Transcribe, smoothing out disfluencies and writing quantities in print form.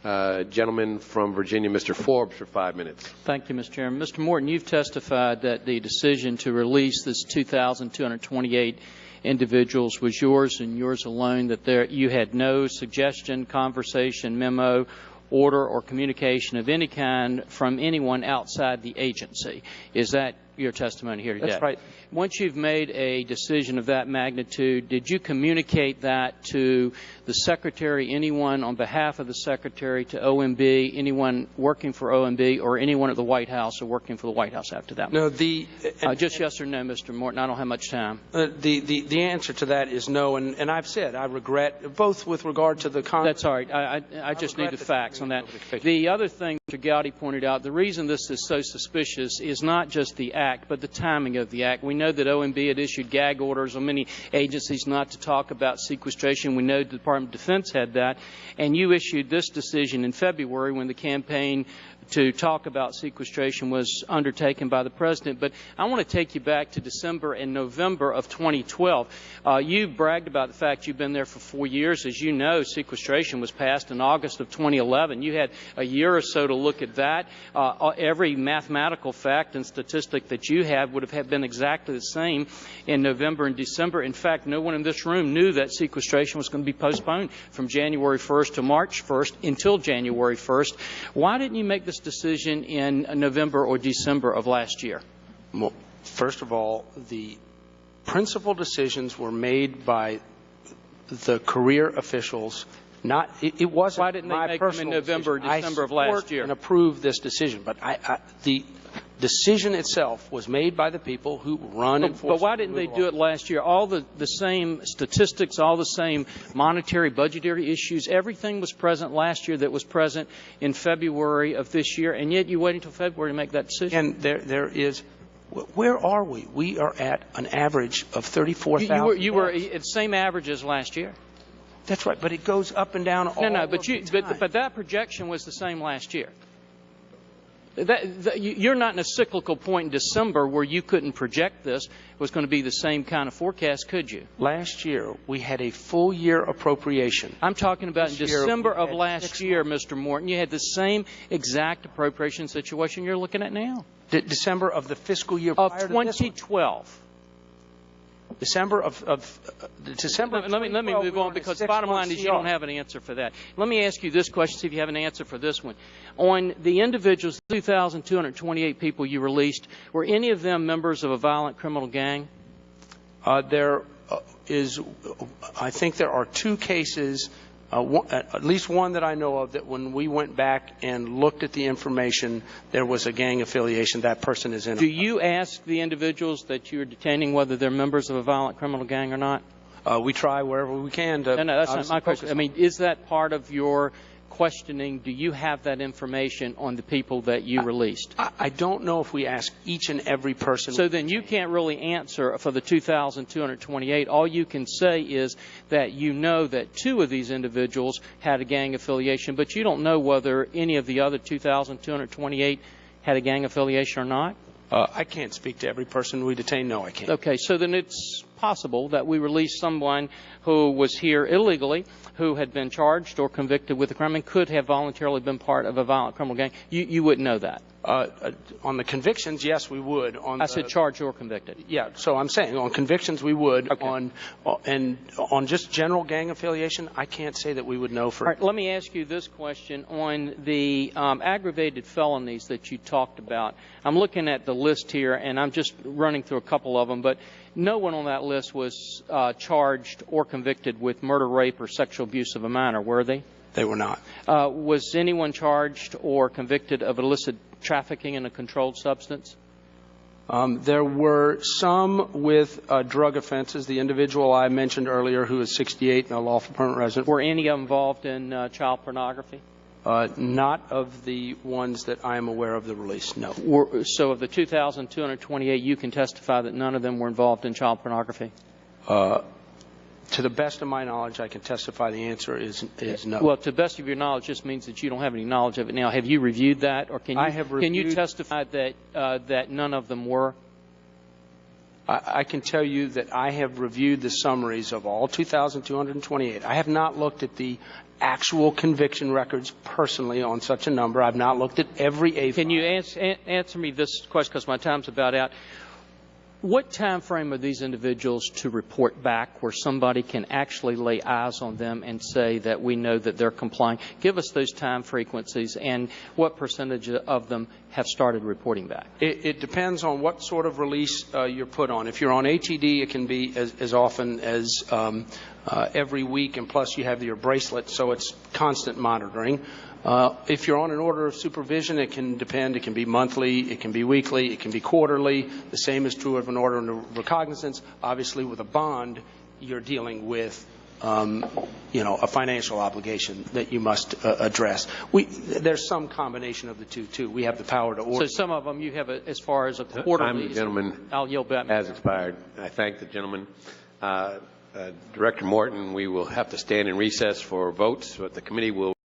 Gentleman from Virginia, Mr. Forbes, for 5 minutes. Thank you, Mr. Chairman. Mr. Morton, you've testified that the decision to release this 2,228 individuals was yours and yours alone, that you had no suggestion, conversation, memo, order, or communication of any kind from anyone outside the agency. Is that your testimony here today? That's right. Once you've made a decision of that magnitude, did you communicate that to the Secretary, anyone on behalf of the Secretary, to OMB, anyone working for OMB, or anyone at the White House or working for the White House after that? No, just yes or no, Mr. Morton. I don't have much time. The answer to that is no, and I've said I regret, both with regard to the That's all right. I just need the facts on that. The other thing Mr. Gowdy pointed out, the reason this is so suspicious is not just the act, but the timing of the act. We know that OMB had issued gag orders on many agencies not to talk about sequestration. We know the Department of Defense had that. And you issued this decision in February when the campaign to talk about sequestration was undertaken by the President. But I want to take you back to December and November of 2012. You bragged about the fact you've been there for 4 years. As you know, sequestration was passed in August of 2011. You had a year or so to look at that. Every mathematical fact and statistic that you have would have been exactly the same in November and December. In fact, no one in this room knew that sequestration was going to be postponed from January 1st to March 1st until January 1st. Why didn't you make this decision in November or December of last year? Well, first of all, the principal decisions were made by the career officials. It wasn't Why didn't they make them in November or December of last year? And approved this decision, but the decision itself was made by the people who run enforcement. But why didn't they do it last year? All the same statistics, all the same monetary, budgetary issues, everything was present last year that was present in February of this year, and yet you wait until February to make that decision. And there is, where are we? We are at an average of 34,000. You were at the same average as last year. That's right, but it goes up and down all but that projection was the same last year. You're not in a cyclical point in December where you couldn't project this was going to be the same kind of forecast, could you? Last year, we had a full year appropriation. I'm talking about in December of last year, Mr. Morton. You had the same exact appropriation situation you're looking at now. December of the fiscal year of prior 2012. December of December. Let me move on, because the bottom line is you don't have an answer for that. Let me ask you this question, see if you have an answer for this one. On the individuals, 2,228 people you released, were any of them members of a violent criminal gang? There is, I think there are two cases, at least one that I know of, that when we went back and looked at the information, there was a gang affiliation. That person is in. Do you ask the individuals that you're detaining whether they're members of a violent criminal gang or not? We try wherever we can to. No, that's not my question. I mean, is that part of your questioning? Do you have that information on the people that you released? I don't know if we ask each and every person. So then you can't really answer for the 2,228. All you can say is that you know that 2 of these individuals had a gang affiliation, but you don't know whether any of the other 2,228 had a gang affiliation or not? I can't speak to every person we detain. No, I can't. Okay, so then it's possible that we release someone who was here illegally, who had been charged or convicted with a crime and could have voluntarily been part of a violent criminal gang. You wouldn't know that. On the convictions, yes, we would. I said charged or convicted. Yeah, so I'm saying on convictions we would. Okay. On just general gang affiliation, I can't say that we would know for. All right, let me ask you this question. On the aggravated felonies that you talked about, I'm looking at the list here, and I'm just running through a couple of them, but no one on that list was charged or convicted with murder, rape, or sexual abuse of a minor, were they? They were not. Was anyone charged or convicted of illicit trafficking in a controlled substance? There were some with drug offenses. The individual I mentioned earlier, who is 68 and a lawful permanent resident. Were any involved in child pornography? Not of the ones that I am aware of the release, no. So of the 2,228, you can testify that none of them were involved in child pornography? To the best of my knowledge, I can testify the answer is no. Well, to the best of your knowledge just means that you don't have any knowledge of it now. Have you reviewed that, or can you testify that that none of them were? I can tell you that I have reviewed the summaries of all 2,228. I have not looked at the actual conviction records personally on such a number. I've not looked at every A file. Can you answer me this question, because my time's about out? What time frame are these individuals to report back where somebody can actually lay eyes on them and say that we know that they're complying? Give us those time frequencies and what percentage of them have started reporting back. It depends on what sort of release you're put on. If you're on HED, it can be as often as every week, and plus you have your bracelet, so it's constant monitoring. If you're on an order of supervision, it can depend. It can be monthly, it can be weekly, it can be quarterly. The same is true of an order of recognizance. Obviously, with a bond, you're dealing with a financial obligation that you must address. There's some combination of the two, too. We have the power to order. So some of them you have as far as a quarterly. The gentleman I'll yield back. has expired. I thank the gentleman. Director Morton, we will have to stand in recess for votes, but the committee will